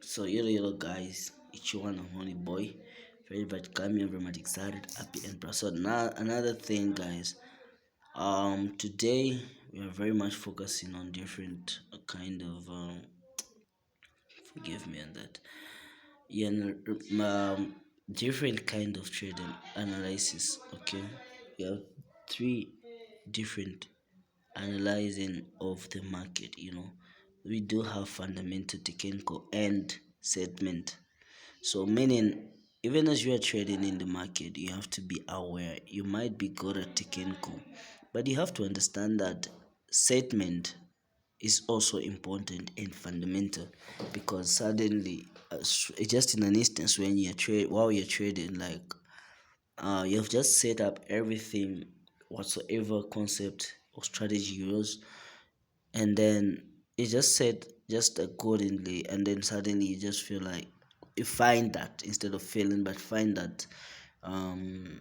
So yellow guys, it's your one and only boy. Very bad coming, very much excited, happy and proud. So now another thing guys. Today we are very much focusing on different kind of forgive me on that. Yeah, different kind of trading analysis. Okay, we have three different analyzing of the market. We do have fundamental, technical, and segment. So, meaning, even as you are trading in the market, you have to be aware. You might be good at technical, but you have to understand that segment is also important and fundamental because suddenly, just in an instance when you're while you're trading, like you've just set up everything, whatsoever concept or strategy you use, and then you just said just accordingly, and then suddenly you just feel like you find that instead of failing, but find that um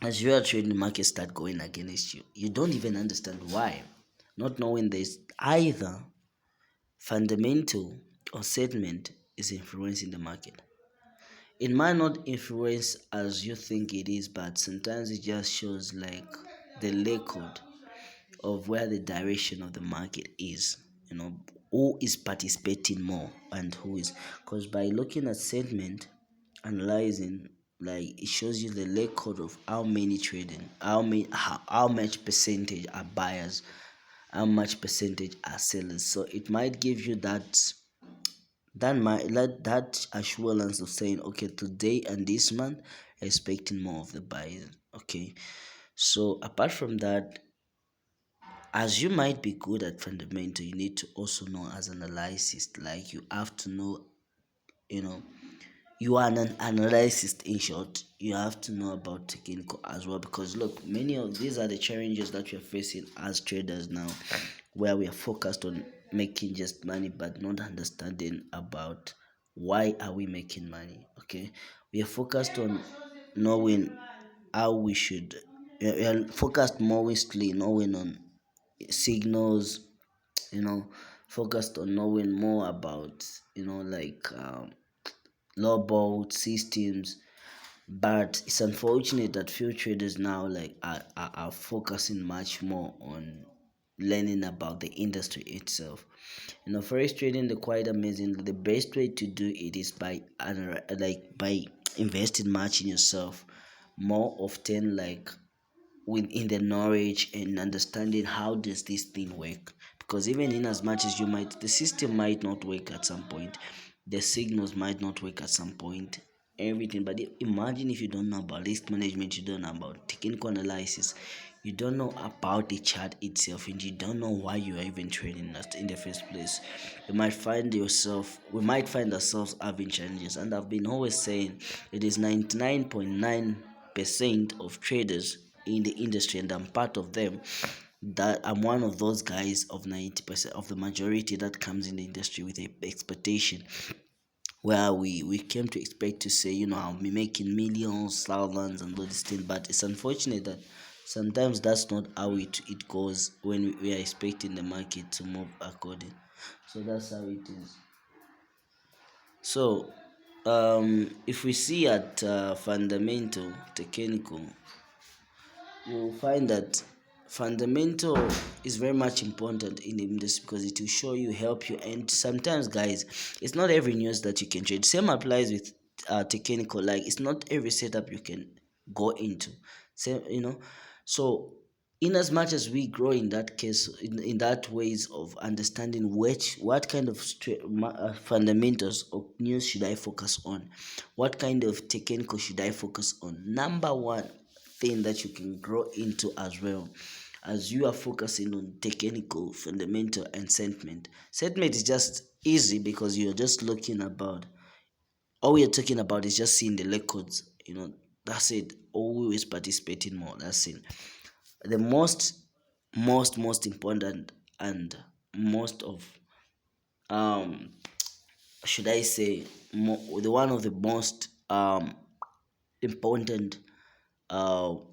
as you are trading, the market start going against you. You don't even understand why, not knowing there's either fundamental or sentiment is influencing the market. It might not influence as you think it is, but sometimes it just shows like the record of where the direction of the market is. Who is participating more and who is, because by looking at sentiment, analyzing, like it shows you the record of how many trading, how much percentage are buyers, how much percentage are sellers. So it might give you that assurance of saying, okay, today and this month expecting more of the buyers. Okay, so apart from that, as you might be good at fundamental, you need to also know as an analyst. Like you have to know, you know, you are an analyst in short. You have to know about technical as well, because look, many of these are the challenges that we are facing as traders now, where we are focused on making just money but not understanding about why are we making money. Okay, we are focused on knowing how we should, we are focused mostly knowing on signals, you know focused on knowing more about, like lawboat systems. But it's unfortunate that few traders now like are focusing much more on learning about the industry itself. Forex trading, the quite amazing. The best way to do it is by by investing much in yourself more often, like within the knowledge and understanding how does this thing work. Because even in as much as the system might not work at some point, the signals might not work at some point, everything. But imagine if you don't know about risk management, you don't know about technical analysis, you don't know about the chart itself, and you don't know why you are even trading that in the first place. We might find ourselves having challenges. And I've been always saying it is 99.9% of traders in the industry, and I'm part of them, that I'm one of those guys of 90% of the majority that comes in the industry with a expectation where we came to expect to say, I'll be making millions, thousands, and all these things. But it's unfortunate that sometimes that's not how it goes when we are expecting the market to move according. So that's how it is. So if we see at fundamental, technical, you'll find that fundamental is very much important in the industry because it will show you, help you. And sometimes guys, it's not every news that you can trade. Same applies with technical. Like it's not every setup you can go into. So in as much as we grow in that case, in that ways of understanding what kind of fundamentals of news should I focus on, what kind of technical should I focus on. Number one thing that you can grow into as well, as you are focusing on technical, fundamental, and sentiment. Sentiment is just easy because you're just looking about, all we are talking about is just seeing the records. That's it. Always participating more. That's it. The most important, and most of, um should I say, the one of the most important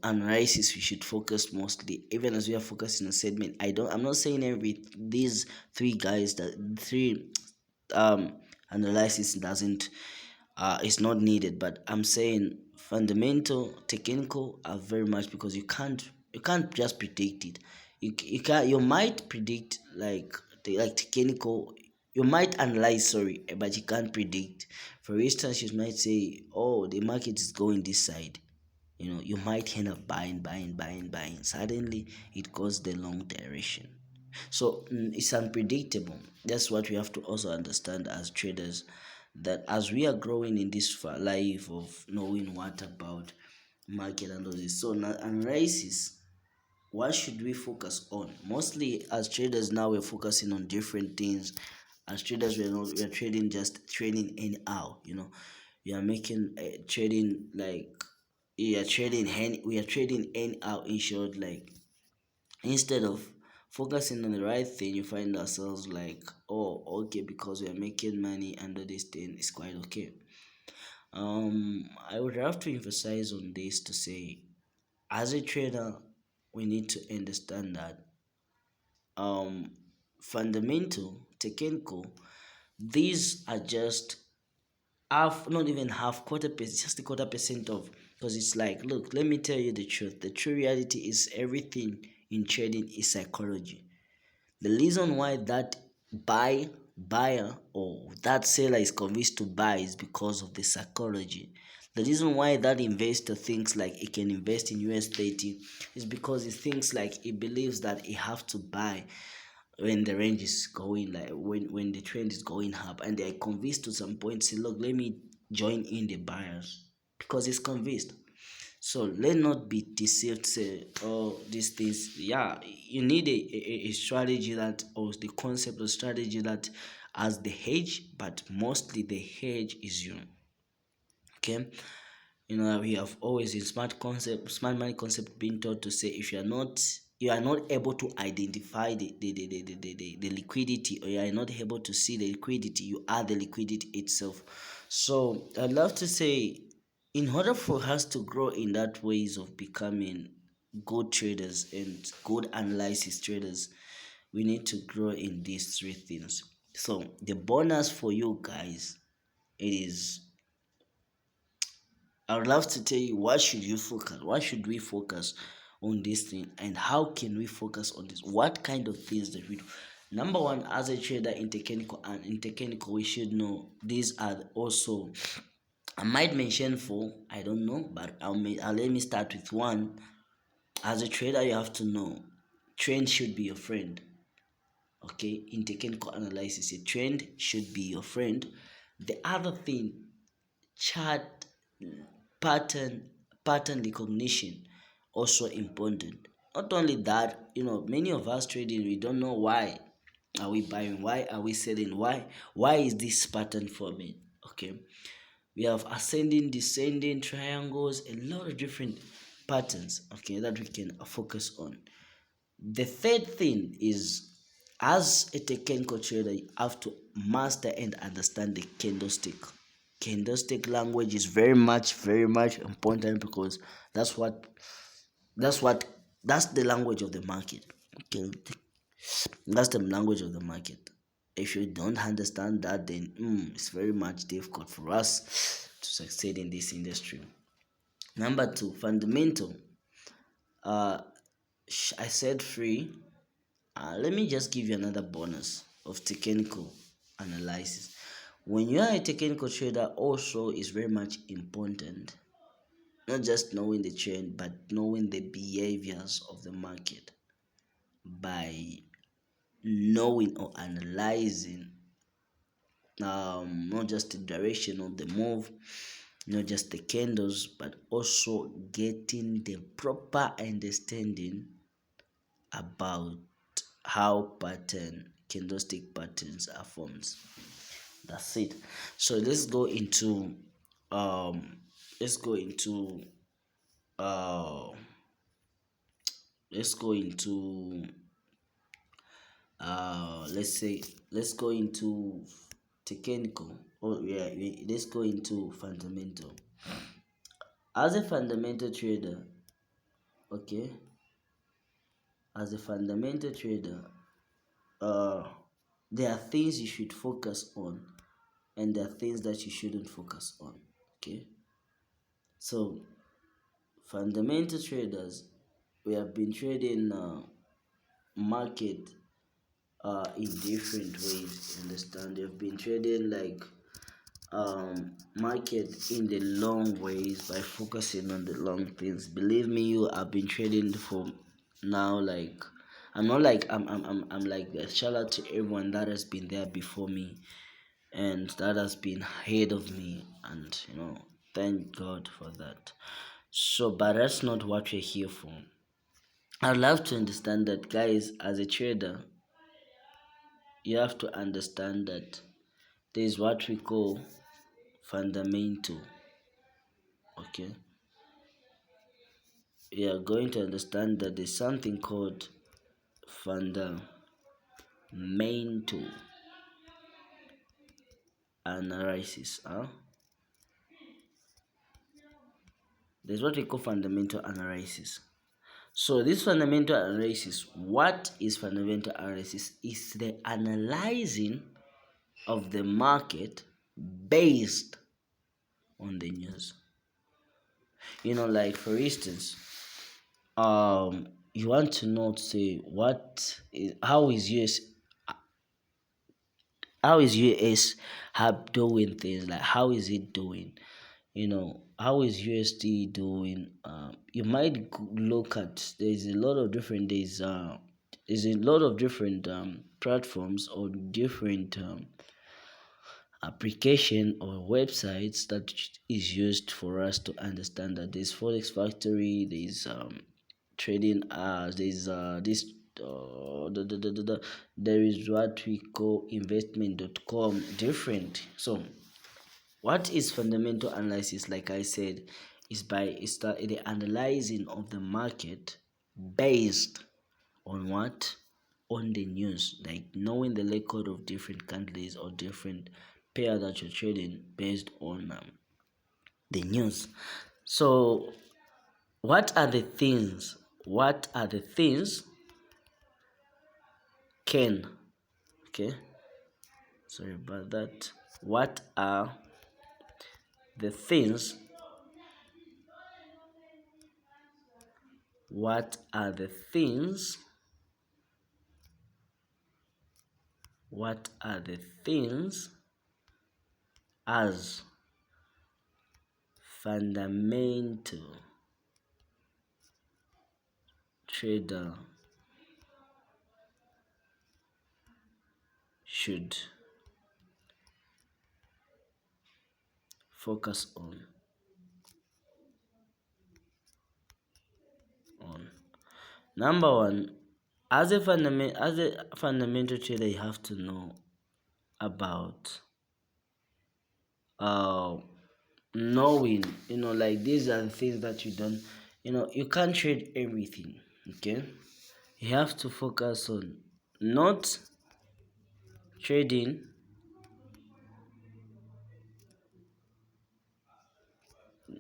analysis we should focus mostly, even as we are focusing on segment. I'm not saying every these three guys, that three um analysis doesn't is not needed. But I'm saying fundamental, technical are very much, because you can't just predict it. You can you might predict like like technical. You might analyze, sorry, but you can't predict. For instance, you might say, "Oh, the market is going this side." You might end up buying. Suddenly, it goes the long direction. So it's unpredictable. That's what we have to also understand as traders, that as we are growing in this life of knowing what about market and all this. So now analysis, what should we focus on? Mostly as traders now, we're focusing on different things. As traders, we're trading, just trading anyhow. We are making trading like we are trading anyhow, in short. Like, instead of focusing on the right thing, you find ourselves like, oh, okay, because we are making money under this thing, is quite okay. I would have to emphasize on this to say, as a trader, we need to understand that um fundamental, technical, these are just half, not even half, quarter percent, just a quarter percent of. Because it's like, look, let me tell you the truth. The true reality is everything in trading is psychology. The reason why that buyer or that seller is convinced to buy is because of the psychology. The reason why that investor thinks like he can invest in US 30 is because he thinks like he believes that he have to buy when the range is going, like when the trend is going up, and they're convinced to some point, say, look, let me join in the buyers, because he's convinced. So let not be deceived, say, oh, these things. Yeah, you need a strategy that, or the concept of strategy that has the hedge, but mostly the hedge is you. Okay. We have always in smart money concept, been taught to say, if you are not able to identify the liquidity, or you are not able to see the liquidity, you are the liquidity itself. So I'd love to say, in order for us to grow in that ways of becoming good traders and good analysis traders, we need to grow in these three things. So the bonus for you guys is, I would love to tell you, what should you focus? What should we focus on this thing, and how can we focus on this? What kind of things that we do? Number one, as a trader in technical and in technical, we should know these are also. I might mention four. I don't know, but let me start with one. As a trader, you have to know trend should be your friend. Okay, in technical analysis, a trend should be your friend. The other thing, chart pattern pattern recognition, also important. Not only that, many of us trading, we don't know why are we buying, why are we selling, why is this pattern forming. Okay, we have ascending, descending, triangles, a lot of different patterns, okay, that we can focus on. The third thing is, as a technical trader, you have to master and understand the candlestick. Candlestick language is very much important, because that's what that's what that's the language of the market. Okay, that's the language of the market. If you don't understand that, then it's very much difficult for us to succeed in this industry. Number two, fundamental. Uh, I said free. Let me just give you another bonus of technical analysis. When you are a technical trader, also is very much important. Not just knowing the trend, but knowing the behaviors of the market, by knowing or analyzing not just the direction of the move, not just the candles, but also getting the proper understanding about how candlestick patterns are formed. That's it. So um let's go into uh let's go into let's say let's go into technical. Oh yeah, let's go into fundamental. As a fundamental trader, okay, as a fundamental trader, uh there are things you should focus on, and there are things that you shouldn't focus on. Okay, so fundamental traders, we have been trading market in different ways. You understand? They've been trading like market in the long ways by focusing on the long things. Believe me, you have been trading for now. Like I'm not like I'm like a shout out to everyone that has been there before me and that has been ahead of me, and thank God for that. So, but that's not what we're here for. I'd love to understand that, guys, as a trader, you have to understand that there is what we call fundamental. Okay, you are going to understand that there's something called fundamental analysis. There's what we call fundamental analysis. So this fundamental analysis, what is fundamental analysis? Is the analyzing of the market based on the news. Like for instance, you want to know, say, how is US hub doing things, like how is it doing? How is USD doing? You might look at, there's a lot of different platforms or different application or websites that is used for us to understand that there's Forex Factory, there's trading, there's this there is what we call investment.com, different. So what is fundamental analysis? Like I said, is the analyzing of the market based on what? On the news, like knowing the record of different countries or different pair that you're trading based on the news. So, what are the things? What are the things? Can okay? Sorry about that. What are the things? What are the things? What are the things as fundamental trader should focus on? Number one, as a fundamental trader, you have to know about uh knowing, like these are the things that you don't, you can't trade everything. Okay, you have to focus on not trading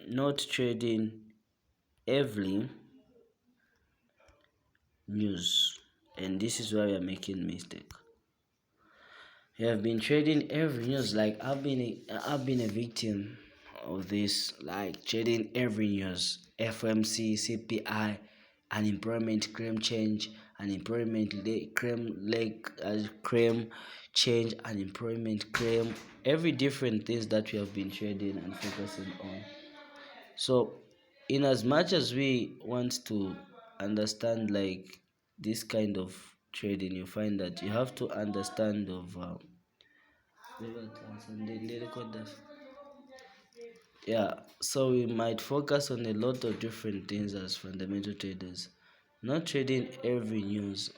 not trading every news, and this is why we are making mistake. You have been trading every news. Like I've been a victim of this, like trading every news: FMC, CPI, unemployment claim change, unemployment claim change, unemployment claim, every different things that we have been trading and focusing on. So, in as much as we want to understand like this kind of trading, you find that you have to understand of yeah. So we might focus on a lot of different things as fundamental traders, not trading every news,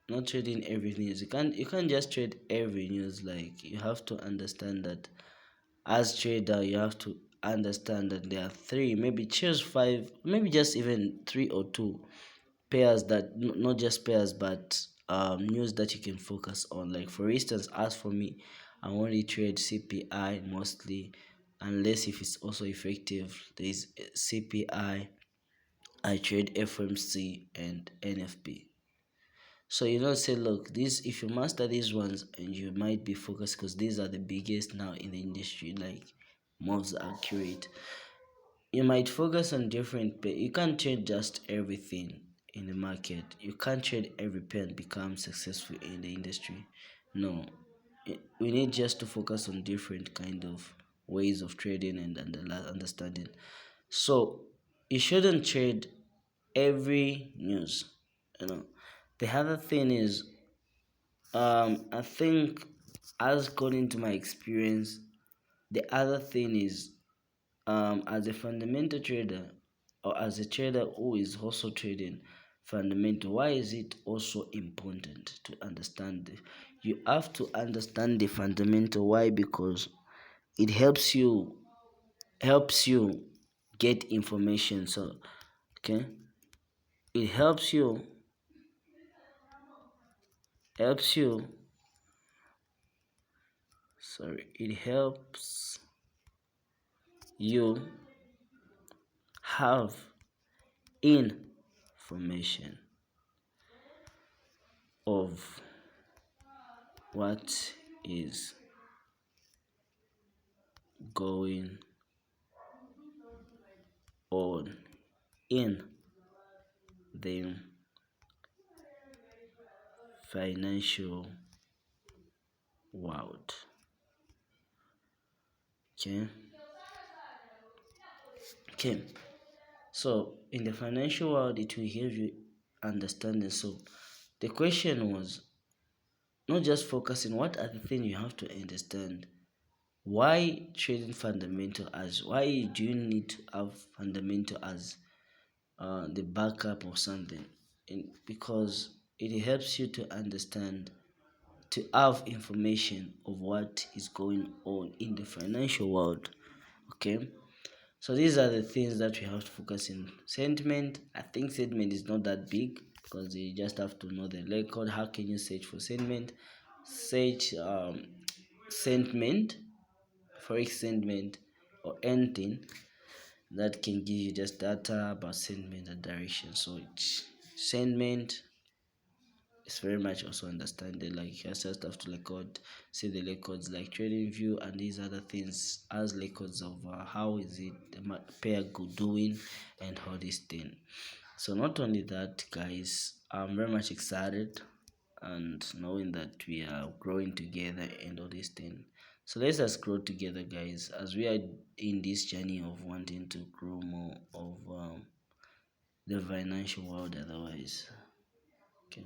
not trading every news. You can't just trade every news. Like you have to understand that as trader, you have to understand that there are three, maybe choose five, maybe just even three or two pairs that not just pairs but news that you can focus on. Like for instance, as for me, I only trade CPI mostly, unless if it's also effective. There is CPI. I trade FMC and NFP. So you don't say, look, this if you master these ones and you might be focused because these are the biggest now in the industry, like most accurate. You might focus on different, but you can't trade just everything in the market. You can't trade every pen become successful in the industry. No, we need just to focus on different kind of ways of trading and understanding. So you shouldn't trade every news. You know, the other thing is, I think, as according to my experience, the other thing is, as a fundamental trader or as a trader who is also trading fundamental, why is it also important to understand you have to understand the fundamental? Why? Because it helps you get information. So okay, it helps you sorry, it helps you have information of what is going on in the financial world. Okay. Okay. So in the financial world, it will help you understanding. So the question was not just focusing. What are the things you have to understand? Why trading fundamental as? Why do you need to have fundamental as the backup or something? Because it helps you to understand, to have information of what is going on in the financial world. Okay, so these are the things that we have to focus in. Sentiment, I think sentiment is not that big because you just have to know the record. How can you search for sentiment? Search sentiment, forex sentiment, or anything that can give you just data about sentiment and direction. So sentiment it's very much also understanding. Like you just have to record, see the records like trading view and these other things as records of how is it the pair good doing and all this thing. So not only that, guys, I'm very much excited and knowing that we are growing together and all this thing. So let's just grow together, guys, as we are in this journey of wanting to grow more of the financial world. Otherwise, okay.